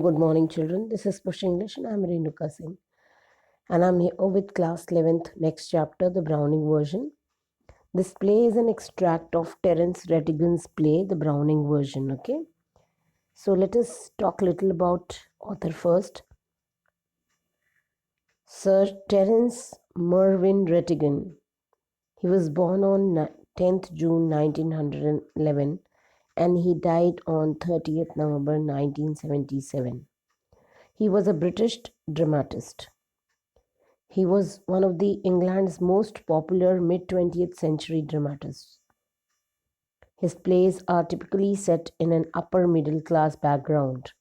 good morning, children. This is Push English, and I'm Renuka Singh. And I'm here with class 11th, next chapter, the Browning version. This play is an extract of Terence Rattigan's play, the Browning version. Okay. So let us talk a little about author first. Sir Terence Mervyn Rattigan. He was born on 10th June 1911 and he died on 30th November 1977. He was a British dramatist. He was one of the England's most popular mid-20th century dramatists. His plays are typically set in an upper middle class background,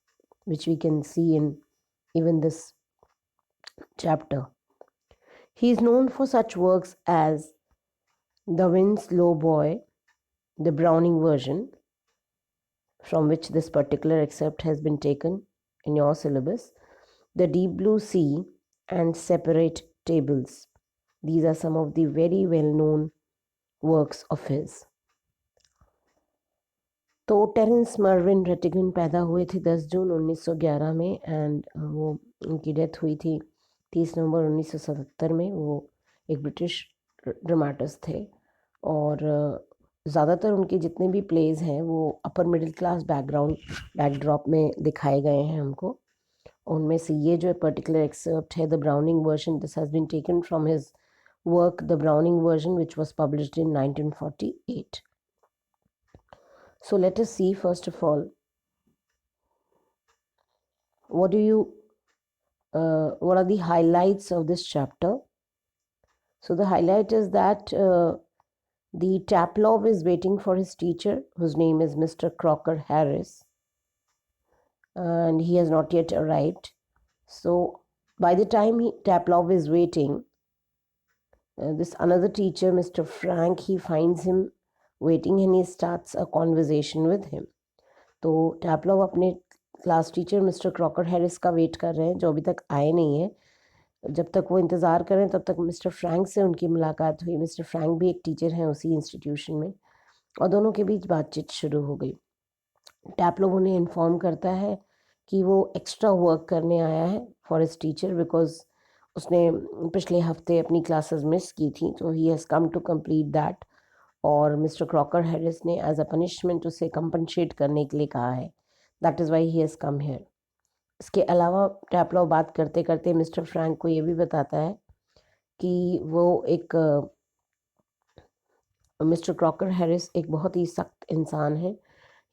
which we can see in even this chapter. He is known for such works as The Winslow Boy, the Browning version, from which this particular excerpt has been taken in your syllabus, The Deep Blue Sea, and Separate Tables. These are some of the very well-known works of his. तो Terrence Mervyn Rattigan पैदा हुए थे 10 जून 1911 में and वो उनकी death हुई थी 30 नवंबर 1977 में. वो एक ब्रिटिश ड्रामेटिस्ट थे और ज़्यादातर उनके जितने भी प्लेज हैं वो अपर मिडिल क्लास बैकड्रॉप में दिखाए गए हैं हमको. उनमें से ये जो पर्टिकुलर एक्सेप्ट है the Browning version, this has been taken from his work The Browning Version, which was published in 1948. So let us see first of all, what are the highlights of this chapter. So the highlight is that the Taplov is waiting for his teacher, whose name is Mr. Crocker Harris, and he has not yet arrived. So by the time Taplov is waiting, this another teacher, Mr. Frank, he finds him waiting and he starts a conversation with him. तो टैपलव अपने class teacher mister Crocker Harris का wait कर रहे हैं, जो अभी तक आए नहीं हैं. जब तक वो इंतज़ार कर रहे हैं तब तक मिस्टर फ्रैंक से उनकी मुलाकात हुई. मिस्टर फ्रैंक भी एक टीचर हैं उसी इंस्टीट्यूशन में और दोनों के बीच बातचीत शुरू हो गई. टैपलव उन्हें इन्फॉर्म करता है कि वो एक्स्ट्रा वर्क करने आया है फॉर हिज टीचर, बिकॉज उसने पिछले हफ्ते अपनी क्लासेस मिस की थी, तो he has come to complete that. और मिस्टर क्रॉकर हैरिस ने एज अ पनिशमेंट उसे कंपनसेट करने के लिए कहा है. That is why he has come here. इसके अलावा टैपलव बात करते करते मिस्टर फ्रैंक को ये भी बताता है कि वो एक मिस्टर क्रॉकर हैरिस एक बहुत ही सख्त इंसान है.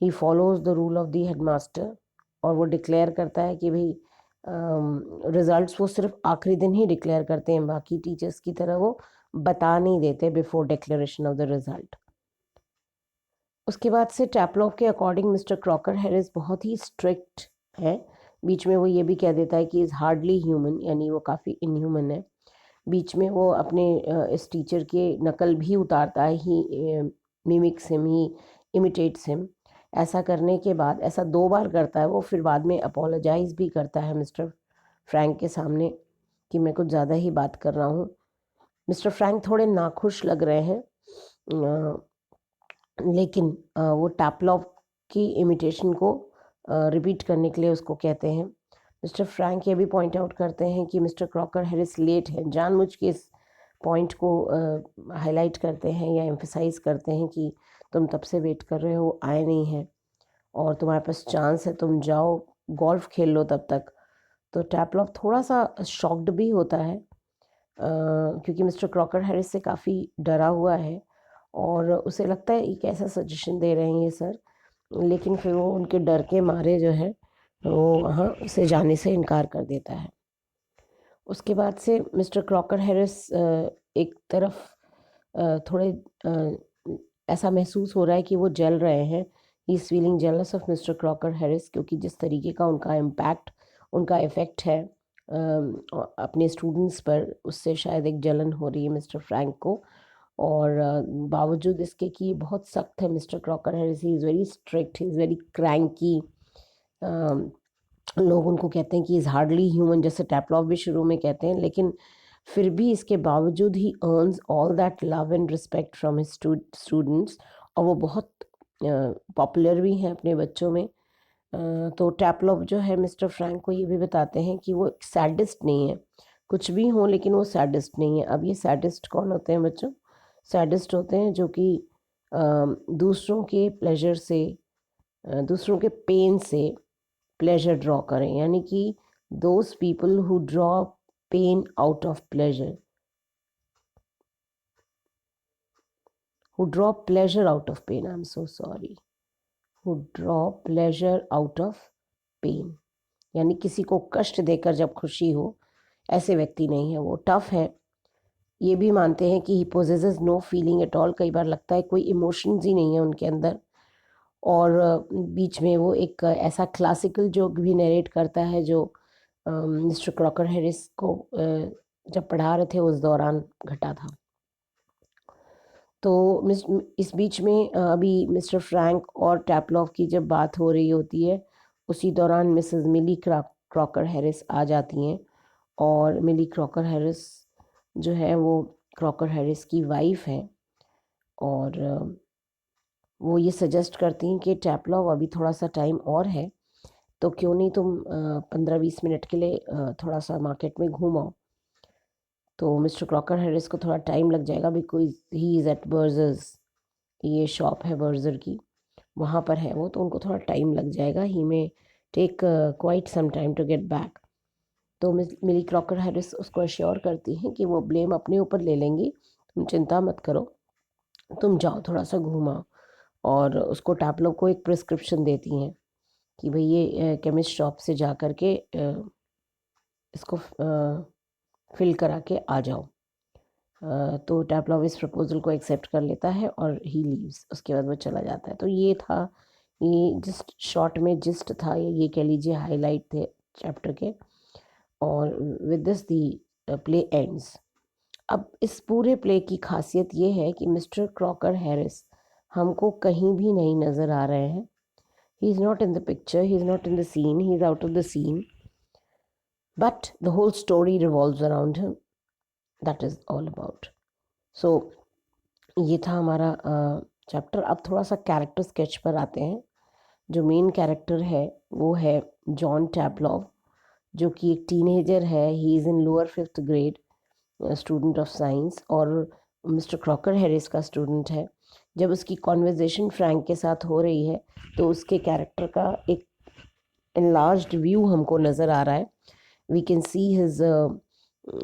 He follows the rule of the headmaster और वो डिक्लेयर करता है कि भाई रिज़ल्ट्स वो सिर्फ आखिरी दिन ही डिक्लेयर करते हैं, बाकी टीचर्स की तरह वो बता नहीं देते before declaration of the result. उसके बाद से टैपलव के अकॉर्डिंग मिस्टर क्रॉकर हैरिस बहुत ही स्ट्रिक्ट है. बीच में वो ये भी कह देता है कि इज़ हार्डली ह्यूमन, यानी वो काफ़ी इनह्यूमन है. बीच में वो अपने इस टीचर के नकल भी उतारता है. ही मिमिक्स हिम, ही इमिटेट्स हिम. ऐसा करने के बाद, ऐसा 2 बार करता है वो, फिर बाद में अपोलोजाइज़ भी करता है मिस्टर फ्रैंक के सामने कि मैं कुछ ज़्यादा ही बात कर रहा हूँ. मिस्टर फ्रैंक थोड़े नाखुश लग रहे हैं, लेकिन वो टैपलव की इमिटेशन को रिपीट करने के लिए उसको कहते हैं. मिस्टर फ्रैंक ये भी पॉइंट आउट करते हैं कि मिस्टर क्रॉकर हैरिस लेट है. जानबूझ के इस पॉइंट को हाईलाइट करते हैं या एम्फसाइज़ करते हैं कि तुम तब से वेट कर रहे हो, आए नहीं हैं और तुम्हारे पास चांस है, तुम जाओ गोल्फ खेल लो तब तक. तो टैपलव थोड़ा सा शॉक्ड भी होता है क्योंकि मिस्टर क्रॉकर हैरिस से काफ़ी डरा हुआ है और उसे लगता है ये कैसा सजेशन दे रहे हैं ये सर. लेकिन फिर वो उनके डर के मारे जो है वो वहाँ से जाने से इनकार कर देता है. उसके बाद से मिस्टर क्रॉकर हैरिस एक तरफ थोड़े ऐसा महसूस हो रहा है कि वो जल रहे हैं. He is feeling jealous of mister Crocker Harris, क्योंकि जिस तरीके का उनका इम्पैक्ट, उनका इफ़ेक्ट है अपने स्टूडेंट्स पर, उससे शायद एक जलन हो रही है मिस्टर फ्रैंक को. और बावजूद इसके कि बहुत सख्त है mister Crocker Harris, he is very strict, he is very cranky. लोग उनको कहते हैं कि इज़ हार्डली ह्यूमन, जैसे टैपलव भी शुरू में कहते हैं, लेकिन फिर भी इसके बावजूद ही earns all that love and respect from his students. और वो बहुत पॉपुलर भी हैं अपने बच्चों में. तो टैपलॉफ जो है मिस्टर फ्रैंक को ये भी बताते हैं कि वो एक सैडिस्ट नहीं है, कुछ भी हो लेकिन वो सैडिस्ट नहीं है। अब ये सैडिस्ट कौन होते हैं बच्चों? सैडिस्ट होते हैं जो कि दूसरों के प्लेजर से, दूसरों के पेन से प्लेजर ड्रॉ करें, यानी कि those people who draw pain out of pleasure, who draw pleasure out of pain, I'm so sorry, who draw pleasure out of pain, यानी किसी को कष्ट देकर जब खुशी हो, ऐसे व्यक्ति नहीं है वो। टफ है, ये भी मानते हैं कि he possesses no feeling at all, कई बार लगता है कोई इमोशंस ही नहीं है उनके अंदर। और बीच में वो एक ऐसा क्लासिकल जोक भी नरेट करता है जो मिस्टर क्रॉकर हैरिस को जब पढ़ा रहे थे उस दौरान घटा था। तो इस बीच में अभी मिस्टर फ्रैंक और टैपलॉफ की जब बात हो रही होती है, उसी दौरान मिसेस मिली क्रॉकर हैरिस आ जाती हैं। और मिली क्रॉकर हैरिस जो है वो क्रॉकर हैरिस की वाइफ है। और वो ये सजेस्ट करती हैं कि टैपलॉफ अभी थोड़ा सा टाइम और है, तो क्यों नहीं तुम 15-20 मिनट के लिए थोड़ा सा मार्केट में घूम आओ। तो मिस्टर क्रॉकर हैरिस को थोड़ा टाइम लग जाएगा because he is at Burgers, ये शॉप है बर्जर की, वहाँ पर है वो, तो उनको थोड़ा टाइम लग जाएगा। He may take quite some time to get back. तो मिली क्रॉकर हैरिस उसको अश्योर करती हैं कि वो ब्लेम अपने ऊपर ले लेंगी, तुम चिंता मत करो, तुम जाओ थोड़ा सा घूमाओ। और उसको टैपलो को एक प्रिस्क्रिप्शन देती हैं कि भाई ये केमिस्ट शॉप से जा कर के इसको फिल करा के आ जाओ। तो टैपलॉव इस प्रपोजल को एक्सेप्ट कर लेता है और ही लीव्स, उसके बाद वो चला जाता है। तो ये था, ये जस्ट शॉर्ट में जिस्ट था, ये कह लीजिए हाईलाइट थे चैप्टर के। और with this the play ends. अब इस पूरे प्ले की खासियत ये है कि मिस्टर क्रॉकर हैरिस हमको कहीं भी नहीं नज़र आ रहे हैं। He is not in the picture, he is not in the scene, he is out of the scene, but the whole story revolves around him, that is all about. So ये था हमारा चैप्टर। अब थोड़ा सा character sketch पर आते हैं। जो मेन कैरेक्टर है वो है जॉन टैपलॉव, जो कि एक टीनेजर है। He is in lower 5th grade, student of science, और मिस्टर क्रॉकर हैरिस का स्टूडेंट है। जब उसकी कॉन्वर्जेशन फ्रैंक के साथ हो रही है तो उसके कैरेक्टर का एक enlarged व्यू हमको नज़र आ रहा है। We can see his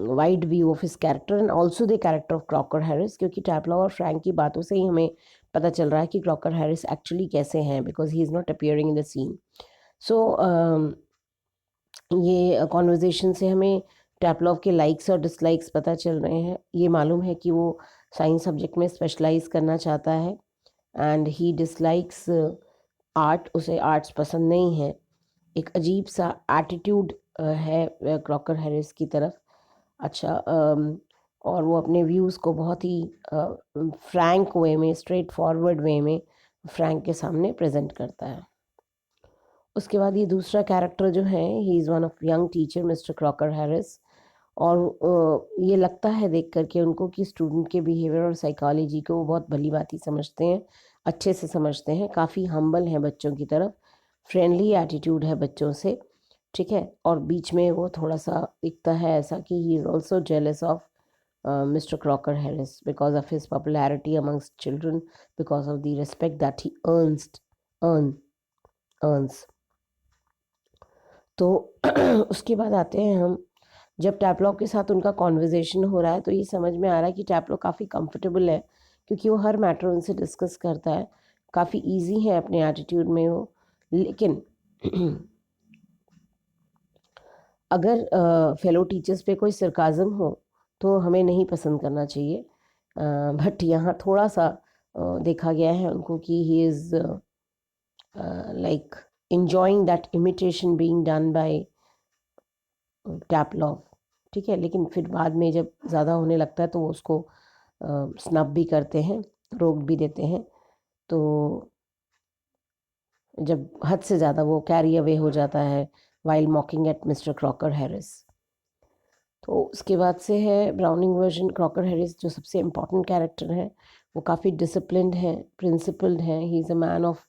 wide view of his character and also the character of Crocker Harris, क्योंकि टैपलॉव और फ्रैंक की बातों से ही हमें पता चल रहा है कि क्रॉकर हैरिस एक्चुअली कैसे हैं, because he is not appearing in the scene. So ये कॉन्वर्जेशन से हमें टैपलॉव के लाइक्स और डिसलाइक्स पता चल रहे हैं। ये मालूम है कि वो साइंस सब्जेक्ट में स्पेशलाइज करना चाहता है एंड ही डिसलाइक्स आर्ट, उसे आर्ट्स पसंद नहीं है। एक अजीब सा एटीट्यूड है क्रॉकर हैरिस की तरफ। अच्छा, और वो अपने व्यूज़ को बहुत ही फ्रैंक वे में, स्ट्रेट फॉरवर्ड वे में फ्रैंक के सामने प्रेजेंट करता है। उसके बाद ये दूसरा कैरेक्टर जो है, he is one of young teacher mister Crocker Harris. और ये लगता है देख करके उनको कि स्टूडेंट के बिहेवियर और साइकोलॉजी को वो बहुत भली भांति समझते हैं, अच्छे से समझते हैं, काफ़ी हम्बल हैं बच्चों की तरफ, फ्रेंडली एटीट्यूड है बच्चों से, ठीक है। और बीच में वो थोड़ा सा दिखता है ऐसा कि he is also jealous of Mr. Crocker Harris because of his popularity amongst children, because of the respect that he earns. तो उसके बाद आते हैं हम, जब टैपलॉव के साथ उनका कॉन्वर्जेशन हो रहा है तो ये समझ में आ रहा है कि टैपलॉव काफ़ी कंफर्टेबल है, क्योंकि वो हर मैटर उनसे डिस्कस करता है, काफ़ी इजी है अपने एटीट्यूड में वो। लेकिन अगर फेलो टीचर्स पे कोई सरकाज़म हो तो हमें नहीं पसंद करना चाहिए। बट यहाँ थोड़ा सा देखा गया है उनको कि he is like enjoying that imitation being done by टैपलॉव, ठीक है। लेकिन फिर बाद में जब ज़्यादा होने लगता है तो वो उसको स्नब भी करते हैं, रोक भी देते हैं। तो जब हद से ज़्यादा वो कैरी अवे हो जाता है while mocking at mister Crocker Harris. तो उसके बाद से है ब्राउनिंग वर्जन। क्रॉकर हैरिस जो सबसे इम्पॉर्टेंट कैरेक्टर है, वो काफ़ी डिसिप्लिन्ड है, प्रिंसिपल्ड है, he is a man of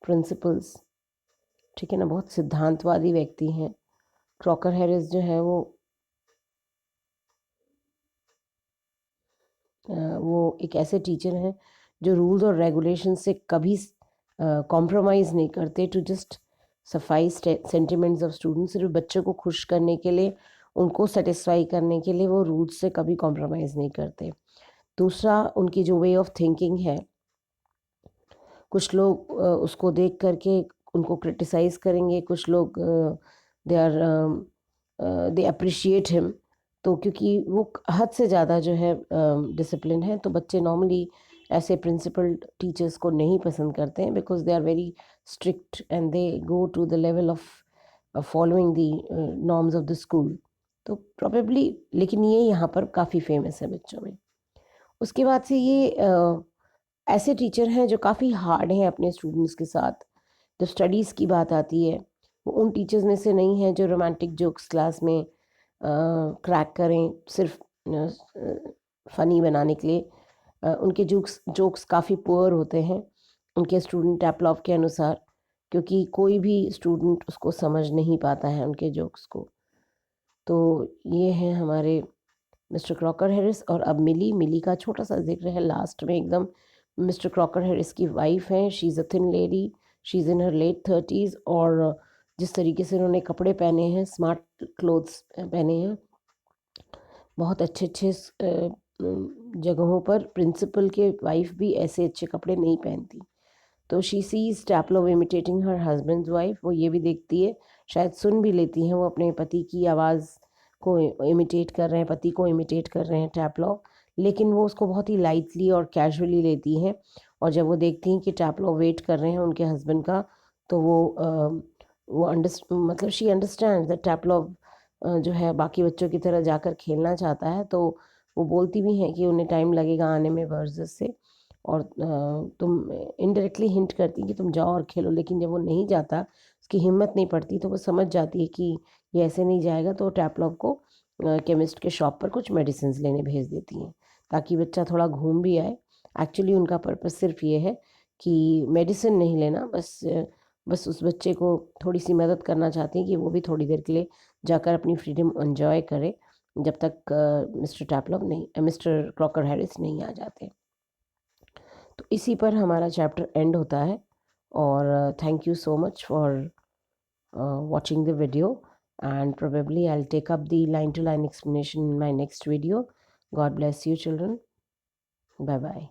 principles, ठीक है ना, बहुत सिद्धांतवादी व्यक्ति हैं। क्रॉकर हैरिस जो है वो एक ऐसे टीचर हैं जो रूल्स और रेगुलेशन से कभी कॉम्प्रोमाइज़ नहीं करते to just suffice sentiments of students. सिर्फ बच्चों को खुश करने के लिए, उनको सेटिस्फाई करने के लिए वो रूल्स से कभी कॉम्प्रोमाइज़ नहीं करते। दूसरा, उनकी जो वे ऑफ थिंकिंग है, कुछ लोग उसको देख करके उनको क्रिटिसाइज़ करेंगे, कुछ लोग दे अप्रिशिएट हिम। तो क्योंकि वो हद से ज़्यादा जो है डिसिप्लिन है, तो बच्चे नॉर्मली ऐसे प्रिंसिपल टीचर्स को नहीं पसंद करते हैं, because they are very strict and they go to the level of following the norms of the school. तो प्रॉबेबली, लेकिन ये यहाँ पर काफ़ी फेमस है बच्चों में। उसके बाद से ये ऐसे टीचर हैं जो काफ़ी हार्ड हैं अपने स्टूडेंट्स के साथ। जब स्टडीज़ की बात आती है, वो उन टीचर्स में से नहीं हैं जो रोमांटिक जोक्स क्लास में क्रैक करें सिर्फ फ़नी बनाने के लिए। उनके जोक्स काफ़ी पुअर होते हैं उनके स्टूडेंट टैपलॉफ के अनुसार, क्योंकि कोई भी स्टूडेंट उसको समझ नहीं पाता है उनके जोक्स को। तो ये हैं हमारे मिस्टर क्रॉकर हैरिस। और अब मिली का छोटा सा जिक्र है लास्ट में एकदम। मिस्टर क्रॉकर हैरिस की वाइफ हैं, she is a thin lady, she is in her late 30s, और जिस तरीके से उन्होंने कपड़े पहने हैं, स्मार्ट क्लोथ्स पहने हैं, बहुत अच्छे जगहों पर प्रिंसिपल के वाइफ भी ऐसे अच्छे कपड़े नहीं पहनती। तो शी सीज टैपलोव इमिटेटिंग हर हस्बैंड्स वाइफ, वो ये भी देखती है, शायद सुन भी लेती हैं, वो अपने पति की आवाज़ को इमिटेट कर रहे हैं, पति को इमिटेट कर रहे हैं टैपलोव, लेकिन वो उसको बहुत ही लाइटली और कैजुअली लेती हैं। और जब वो देखती हैं कि टैपलोव वेट कर रहे हैं उनके हस्बैंड का, तो वो मतलब शी अंडरस्टैंड दैट टैपलोव जो है बाकी बच्चों की तरह जाकर खेलना चाहता है। तो वो बोलती भी हैं कि उन्हें टाइम लगेगा आने में वर्जस से, और तुम इनडायरेक्टली हिंट करती कि तुम जाओ और खेलो। लेकिन जब वो नहीं जाता, उसकी हिम्मत नहीं पड़ती, तो वो समझ जाती है कि ये ऐसे नहीं जाएगा, तो टैपलॉव को केमिस्ट के शॉप पर कुछ मेडिसिन लेने भेज देती हैं ताकि बच्चा थोड़ा घूम भी आए। एक्चुअली उनका पर्पस सिर्फ ये है कि मेडिसिन नहीं लेना, बस उस बच्चे को थोड़ी सी मदद करना चाहती हैं कि वो भी थोड़ी देर के लिए जाकर अपनी फ्रीडम एंजॉय करे, जब तक मिस्टर क्रॉकर हैरिस नहीं आ जाते। तो इसी पर हमारा चैप्टर एंड होता है। और thank you so much for watching the video, and probably I'll take up the line to line explanation in my next video. God bless you children. Bye bye.